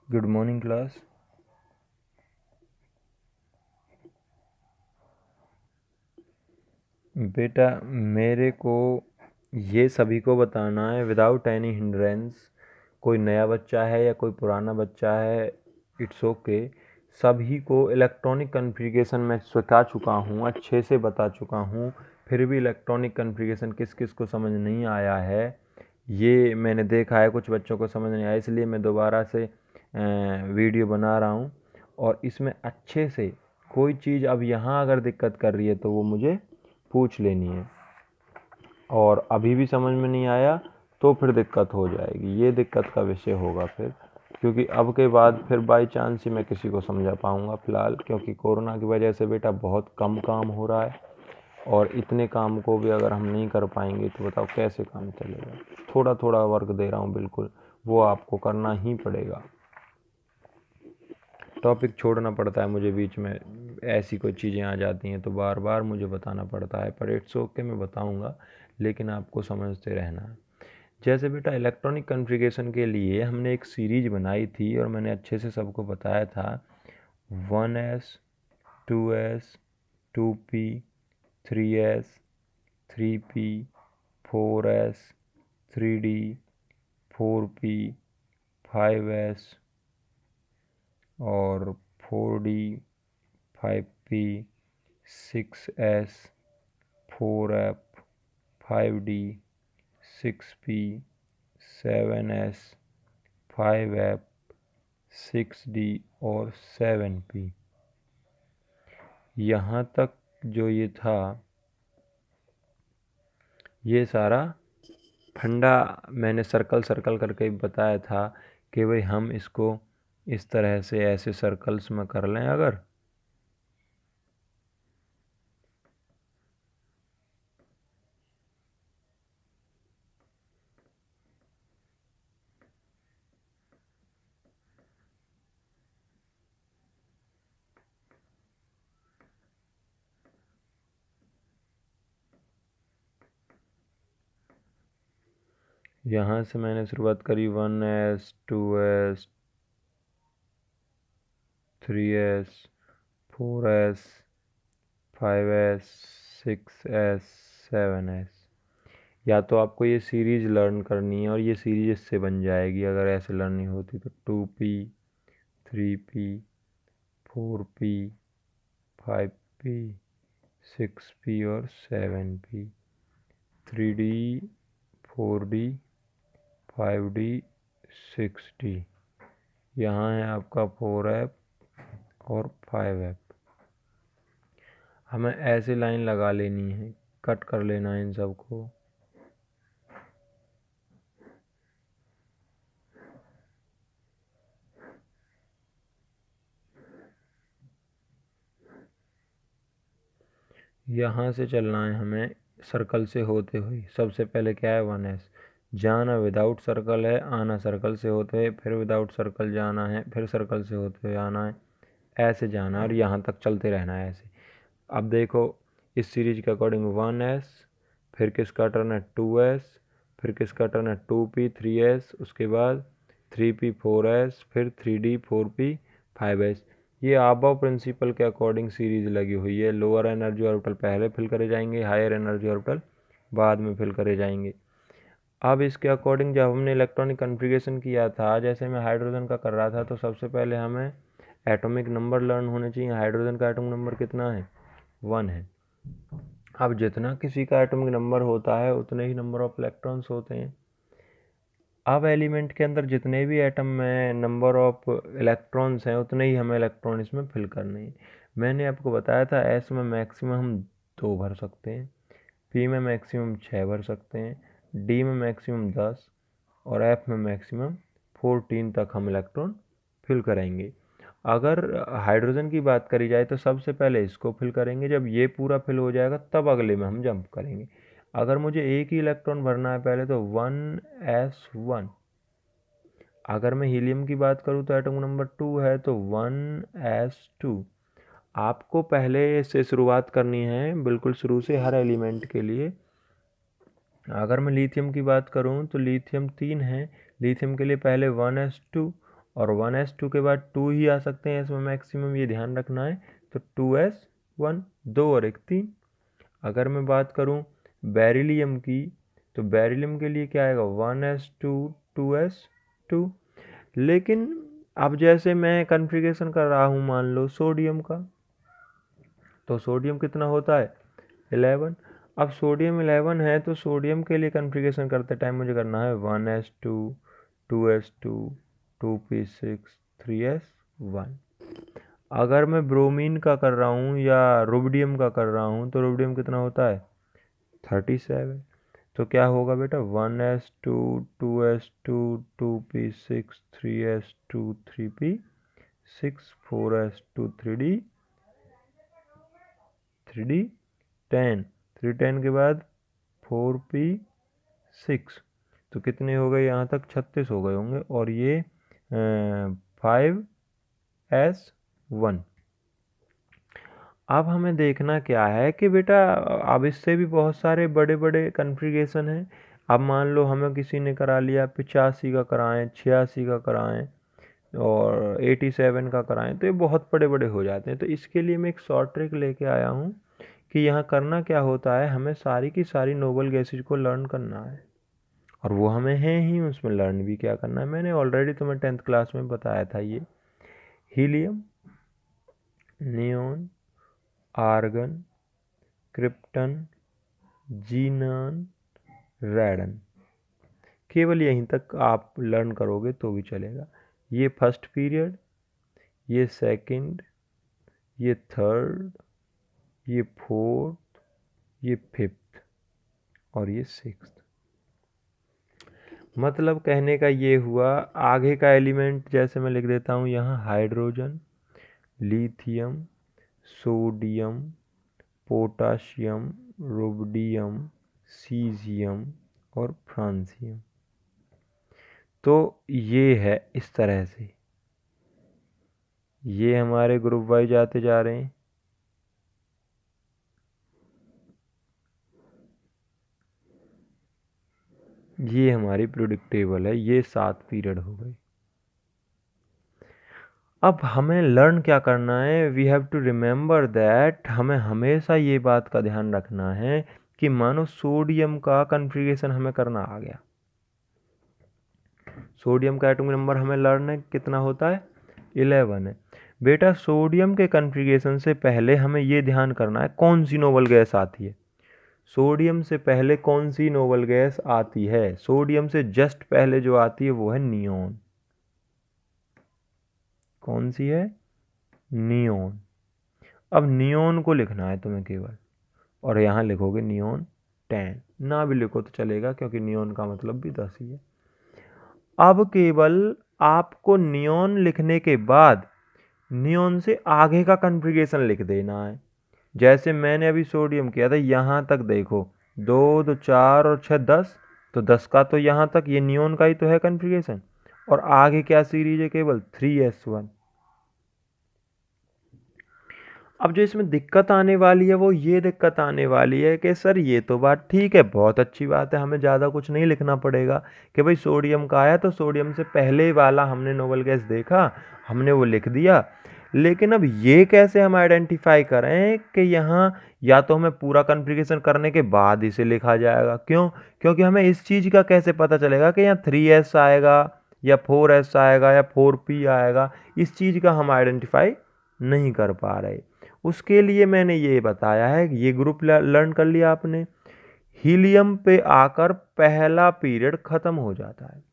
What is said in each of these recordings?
Good morning class. बेटा मेरे को ये सभी को बताना है विदाउट एनी हिंड्रेंस। कोई नया बच्चा है या कोई पुराना बच्चा है, इट्स ओके। सभी को इलेक्ट्रॉनिक कॉन्फ़िगरेशन मैं सिखा चुका हूँ, अच्छे से बता चुका हूँ। फिर भी इलेक्ट्रॉनिक कॉन्फ़िगरेशन किस किस को समझ नहीं आया है, ये मैंने देखा है कुछ बच्चों को समझ नहीं आया, इसलिए मैं दोबारा से वीडियो बना रहा हूँ। और इसमें अच्छे से कोई चीज़ अब यहाँ अगर दिक्कत कर रही है तो वो मुझे पूछ लेनी है, और अभी भी समझ में नहीं आया तो फिर दिक्कत हो जाएगी, ये दिक्कत का विषय होगा फिर, क्योंकि अब के बाद फिर बाई चांस ही मैं किसी को समझा पाऊँगा फ़िलहाल, क्योंकि कोरोना की वजह से बेटा बहुत कम काम हो रहा है, और इतने काम को भी अगर हम नहीं कर पाएंगे तो बताओ कैसे काम चलेगा। थोड़ा थोड़ा वर्क दे रहा हूँ, बिल्कुल वो आपको करना ही पड़ेगा। टॉपिक छोड़ना पड़ता है मुझे, बीच में ऐसी कोई चीज़ें आ जाती हैं तो बार बार मुझे बताना पड़ता है, पर इट्स ओके, मैं बताऊंगा, लेकिन आपको समझते रहना है। जैसे बेटा इलेक्ट्रॉनिक कॉन्फ़िगरेशन के लिए हमने एक सीरीज बनाई थी और मैंने अच्छे से सबको बताया था, 1S 2S 2P 3S 3P 4S 3D 4P 5S और 4D 5P 6S 4F 5D 6P 7S 5F 6D और 7P। यहाँ तक जो ये था, ये सारा फंडा मैंने सर्कल सर्कल करके बताया था कि भाई हम इसको इस तरह से ऐसे सर्कल्स में कर लें। अगर यहाँ से मैंने शुरुआत करी 1S 2S 3S 4S 5S 6S 7S। या तो आपको ये सीरीज़ लर्न करनी है और ये सीरीज इससे बन जाएगी, अगर ऐसे लर्निंग होती तो 2P 3P 4P 5P 6P और 7P 3D 4D 5D 6D। यहाँ है आपका 4F और 5F। हमें ऐसे लाइन लगा लेनी है, कट कर लेना है इन सबको। यहाँ से चलना है हमें सर्कल से होते हुए। सबसे पहले क्या है, 1S जाना विदाउट सर्कल है, आना सर्कल से होते हुए, फिर विदाउट सर्कल जाना है, फिर सर्कल से होते हुए आना है, ऐसे जाना और यहाँ तक चलते रहना है ऐसे। अब देखो इस सीरीज के अकॉर्डिंग 1S, फिर किसका टर्न है 2S, फिर किसका टर्न है 2P 3S, उसके बाद 3P 4S, फिर 3D 4P 5S। ये आबव प्रिंसिपल के अकॉर्डिंग सीरीज लगी हुई है। लोअर एनर्जी ऑर्बिटल पहले फिल करे जाएंगे, हायर एनर्जी ऑर्बिटल बाद में फिल करे जाएंगे। अब इसके अकॉर्डिंग जब हमने इलेक्ट्रॉनिक कॉन्फ़िगरेशन किया था, जैसे मैं हाइड्रोजन का कर रहा था, तो सबसे पहले हमें एटॉमिक नंबर लर्न होने चाहिए। हाइड्रोजन का एटॉमिक नंबर कितना है, 1 है। अब जितना किसी का एटॉमिक नंबर होता है उतने ही नंबर ऑफ इलेक्ट्रॉन्स होते हैं। अब एलिमेंट के अंदर जितने भी एटम में नंबर ऑफ इलेक्ट्रॉन्स हैं उतने ही हमें इलेक्ट्रॉन इसमें फिल करने हैं। मैंने आपको बताया था एस में मैक्सिमम हम 2 भर सकते हैं, पी में मैक्सिमम 6 भर सकते हैं, डी में मैक्सिमम 10 और एफ में मैक्सिमम 14 तक हम इलेक्ट्रॉन फिल करेंगे। अगर हाइड्रोजन की बात करी जाए तो सबसे पहले इसको फिल करेंगे, जब ये पूरा फिल हो जाएगा तब अगले में हम जंप करेंगे। अगर मुझे एक ही इलेक्ट्रॉन भरना है पहले तो 1s1। अगर मैं हीलियम की बात करूँ तो एटम नंबर 2 है तो 1s2। आपको पहले से शुरुआत करनी है, बिल्कुल शुरू से हर एलिमेंट के लिए। अगर मैं लिथियम की बात करूँ तो लिथियम 3 है, लिथियम के लिए पहले 1s2 और 1s2 के बाद 2 ही आ सकते हैं इसमें मैक्सिमम, ये ध्यान रखना है। तो 2s1, 2 और 1 3। अगर मैं बात करूं बेरिलियम की, तो बेरिलियम के लिए क्या आएगा 1s2 2s2। लेकिन अब जैसे मैं कन्फिग्रेशन कर रहा हूं मान लो सोडियम का, तो सोडियम कितना होता है 11। अब सोडियम 11 है तो सोडियम के लिए कन्फिग्रेशन करते टाइम मुझे करना है 1s2 2s2 2p6 3s1। अगर मैं ब्रोमीन का कर रहा हूँ या रुबिडियम का कर रहा हूँ तो रुबिडियम कितना होता है 37। तो क्या होगा बेटा 1s2 2s2 2p6 3s2 3p6 4s2 3d 10 के बाद 4p6, तो कितने हो गए यहाँ तक 36 हो गए होंगे, और ये 5s1। अब हमें देखना क्या है कि बेटा अब इससे भी बहुत सारे बड़े बड़े कन्फिग्रेशन हैं। अब मान लो हमें किसी ने करा लिया 85 का कराएं, 86 का कराएं और 87 का कराएं, तो ये बहुत बड़े बड़े हो जाते हैं। तो इसके लिए मैं एक शॉर्ट ट्रिक लेके आया हूँ कि यहाँ करना क्या होता है, हमें सारी की सारी नोबल गैसेज को लर्न करना है, और वो हमें है ही, उसमें लर्न भी क्या करना है मैंने ऑलरेडी तुम्हें 10th क्लास में बताया था। ये helium, neon, argon, krypton, xenon, radon, केवल यहीं तक आप लर्न करोगे तो भी चलेगा। ये फर्स्ट पीरियड, ये सेकंड, ये थर्ड, ये फोर्थ, ये फिफ्थ और ये सिक्स्थ। मतलब कहने का ये हुआ, आगे का एलिमेंट जैसे मैं लिख देता हूँ यहाँ hydrogen, lithium, sodium, potassium, rubidium, caesium और फ्रांसियम। तो ये है इस तरह से, ये हमारे ग्रुप वाइज आते जा रहे हैं। ये हमारी प्रेडिक्टेबल है, ये 7 पीरियड हो गए। अब हमें लर्न क्या करना है, we have to remember that, हमें हमेशा ये बात का ध्यान रखना है कि मानो सोडियम का कन्फिग्रेशन हमें करना आ गया, सोडियम का एटॉमिक नंबर हमें लर्न है कितना होता है 11 है। बेटा सोडियम के कन्फिग्रेशन से पहले हमें ये ध्यान करना है कौन सी नोबल गैस आती है, सोडियम से पहले कौन सी नोबल गैस आती है, सोडियम से जस्ट पहले जो आती है वो है नियोन। कौन सी है, नियोन। अब नियोन को लिखना है तुम्हें केवल, और यहाँ लिखोगे नियोन 10, ना भी लिखो तो चलेगा क्योंकि नियोन का मतलब भी 10 ही है। अब केवल आपको नियोन लिखने के बाद नियोन से आगे का कन्फिग्रेशन लिख देना है। जैसे मैंने अभी सोडियम किया था, यहाँ तक देखो 2 2 4 और 6 10, तो 10 का तो यहाँ तक ये नियोन का ही तो है कन्फिग्रेशन, और आगे क्या सीरीज है केवल 3s1। अब जो इसमें दिक्कत आने वाली है वो ये दिक्कत आने वाली है कि सर ये तो बात ठीक है, बहुत अच्छी बात है, हमें ज़्यादा कुछ नहीं लिखना पड़ेगा कि भाई सोडियम का आया तो सोडियम से पहले वाला हमने नोबल गैस देखा, हमने वो लिख दिया। लेकिन अब ये कैसे हम आइडेंटिफाई करें कि यहाँ या तो हमें पूरा कन्फिग्रेशन करने के बाद इसे लिखा जाएगा, क्यों, क्योंकि हमें इस चीज़ का कैसे पता चलेगा कि यहाँ 3s आएगा या 4s आएगा या 4p आएगा, इस चीज़ का हम आइडेंटिफाई नहीं कर पा रहे। उसके लिए मैंने ये बताया है, ये ग्रुप लर्न कर लिया आपने, हीलियम पे आकर पहला पीरियड खत्म हो जाता है,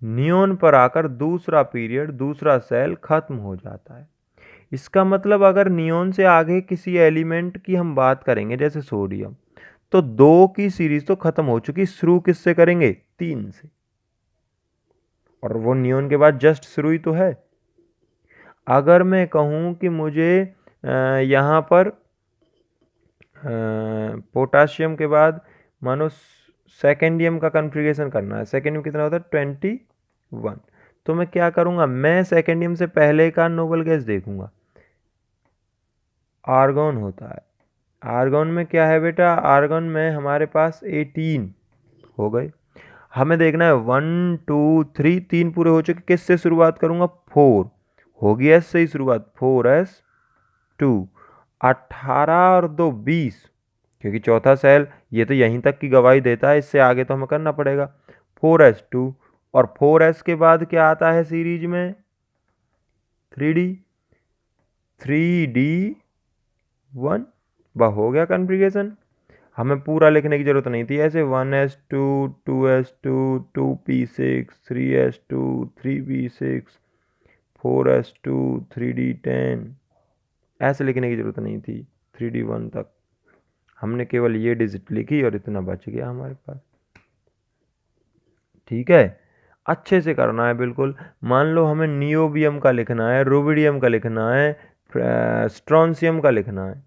नियोन पर आकर दूसरा पीरियड, दूसरा सेल खत्म हो जाता है। इसका मतलब अगर नियोन से आगे किसी एलिमेंट की हम बात करेंगे जैसे सोडियम, तो 2 की सीरीज तो खत्म हो चुकी, शुरू किससे करेंगे 3 से, और वो नियोन के बाद जस्ट शुरू ही तो है। अगर मैं कहूँ कि मुझे यहाँ पर पोटाशियम के बाद मानो सेकेंडियम का कन्फिग्रेशन करना है, सेकेंडियम कितना होता है 21, तो मैं क्या करूँगा, मैं सेकेंडियम से पहले का नोबल गैस देखूंगा, आर्गन होता है। आर्गन में क्या है बेटा, आर्गन में हमारे पास 18 हो गए। हमें देखना है 1 2 3, 3 पूरे हो चुके, किससे शुरुआत करूंगा, 4 होगी, एस से ही शुरुआत, 4s2, 18 और 2 20, क्योंकि चौथा सेल ये तो यहीं तक की गवाही देता है, इससे आगे तो हमें करना पड़ेगा। 4s2 और 4s के बाद क्या आता है सीरीज में, 3d1, वह हो गया कॉन्फ़िगरेशन। हमें पूरा लिखने की जरूरत नहीं थी, ऐसे 1s2 2s2 2p6 3s2 3p6 4s2 3d10, ऐसे लिखने की जरूरत नहीं थी 3d1 तक। हमने केवल ये डिजिट लिखी और इतना बच गया हमारे पास। ठीक है, अच्छे से करना है बिल्कुल। मान लो हमें नियोबियम का लिखना है, रुबिडियम का लिखना है, स्ट्रॉन्सियम का लिखना है।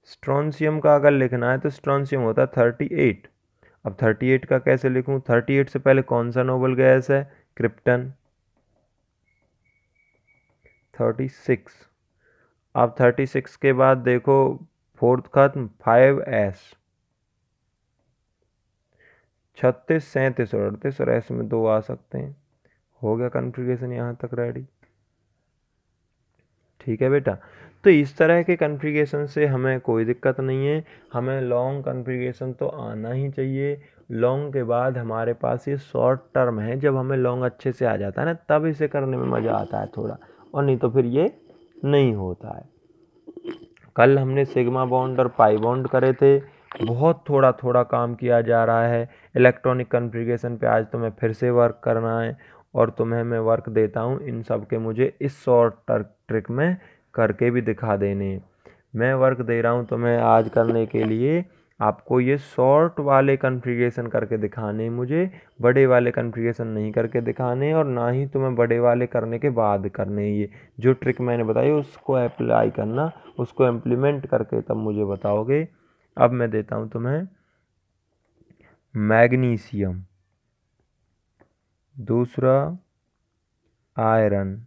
स्ट्रॉन्सियम का अगर लिखना है तो स्ट्रॉन्सियम होता है 38। अब 38 का कैसे लिखूं, 38 से पहले कौन सा नोबल गैस है, क्रिप्टन। 36, अब 36 के बाद देखो फोर्थ खत्म, 5s, 36 37 और 38 और एस में 2 आ सकते हैं। हो गया कॉन्फ़िगरेशन यहाँ तक रेडी। ठीक है बेटा, तो इस तरह के कॉन्फ़िगरेशन से हमें कोई दिक्कत नहीं है। हमें लॉन्ग कॉन्फ़िगरेशन तो आना ही चाहिए। लॉन्ग के बाद हमारे पास ये शॉर्ट टर्म है, जब हमें लॉन्ग अच्छे से आ जाता है ना, तब इसे करने में मज़ा आता है थोड़ा, और नहीं तो फिर ये नहीं होता है। कल हमने सिग्मा बॉन्ड और पाई बॉन्ड करे थे, बहुत थोड़ा थोड़ा काम किया जा रहा है इलेक्ट्रॉनिक कॉन्फ़िगरेशन पे। आज तुम्हें फिर से वर्क करना है, और तुम्हें मैं वर्क देता हूँ इन सब के, मुझे इस शॉर्ट ट्रिक में करके भी दिखा देने। मैं वर्क दे रहा हूँ तुम्हें आज करने के लिए, आपको ये शॉर्ट वाले कॉन्फ़िगरेशन करके दिखाने, मुझे बड़े वाले कॉन्फ़िगरेशन नहीं करके दिखाने, और ना ही तुम्हें बड़े वाले करने के बाद करने। ये जो ट्रिक मैंने बताई उसको अप्लाई करना, उसको इम्प्लीमेंट करके तब मुझे बताओगे। अब मैं देता हूँ तुम्हें मैग्नीशियम, दूसरा आयरन,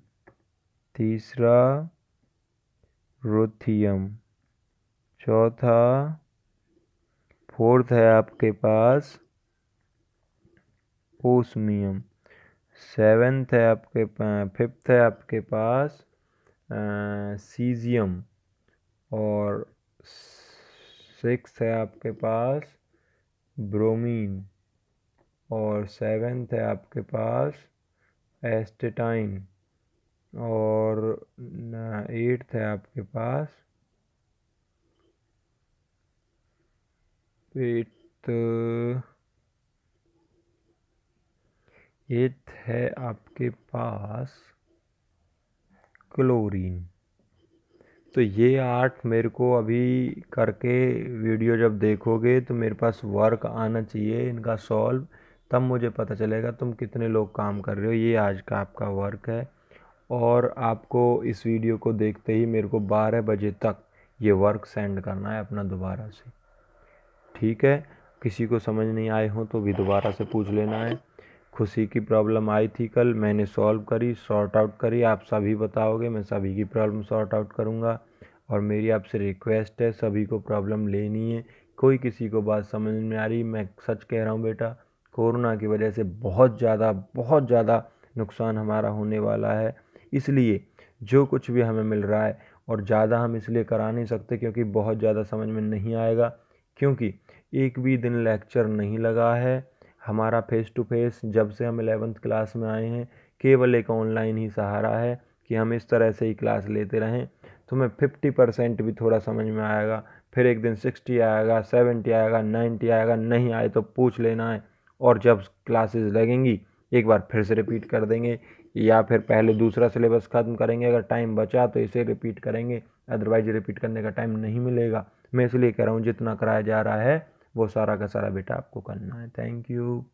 तीसरा रुथियम, चौथा, फोर्थ है आपके पास ओस्मियम, सेवेंथ है आपके, फिफ्थ है आपके पास सीजियम, और सिक्स है आपके पास ब्रोमीन, और सेवेंथ है आपके पास एस्टेटाइन, और एट्थ है आपके पास एट्थ एट्थ है आपके पास क्लोरीन। तो ये 8 मेरे को अभी करके वीडियो जब देखोगे तो मेरे पास वर्क आना चाहिए इनका सॉल्व, तब मुझे पता चलेगा तुम कितने लोग काम कर रहे हो। ये आज का आपका वर्क है, और आपको इस वीडियो को देखते ही मेरे को 12 बजे तक ये वर्क सेंड करना है अपना दोबारा से। ठीक है, किसी को समझ नहीं आए हो तो भी दोबारा से पूछ लेना है। खुशी की प्रॉब्लम आई थी कल, मैंने सॉल्व करी, सॉर्ट आउट करी, आप सभी बताओगे, मैं सभी की प्रॉब्लम सॉर्ट आउट करूँगा। और मेरी आपसे रिक्वेस्ट है, सभी को प्रॉब्लम लेनी है। कोई किसी को बात समझ में आ रही, मैं सच कह रहा हूँ बेटा, कोरोना की वजह से बहुत ज़्यादा नुकसान हमारा होने वाला है। इसलिए जो कुछ भी हमें मिल रहा है, और ज़्यादा हम इसलिए करा नहीं सकते क्योंकि बहुत ज़्यादा समझ में नहीं आएगा, क्योंकि एक भी दिन लेक्चर नहीं लगा है हमारा फेस टू फेस। जब से हम 11th क्लास में आए हैं केवल एक ऑनलाइन ही सहारा है कि हम इस तरह से ही क्लास लेते रहें। तुम्हें 50% भी थोड़ा समझ में आएगा, फिर एक दिन 60 आएगा, 70 आएगा, 90 आएगा, नहीं आए तो पूछ लेना है। और जब क्लासेस लगेंगी एक बार फिर से रिपीट कर देंगे, या फिर पहले दूसरा सिलेबस ख़त्म करेंगे, अगर टाइम बचा तो इसे रिपीट करेंगे, अदरवाइज रिपीट करने का टाइम नहीं मिलेगा। मैं इसलिए कह रहा हूँ जितना कराया जा रहा है वो सारा का सारा बेटा आपको करना है। Thank you.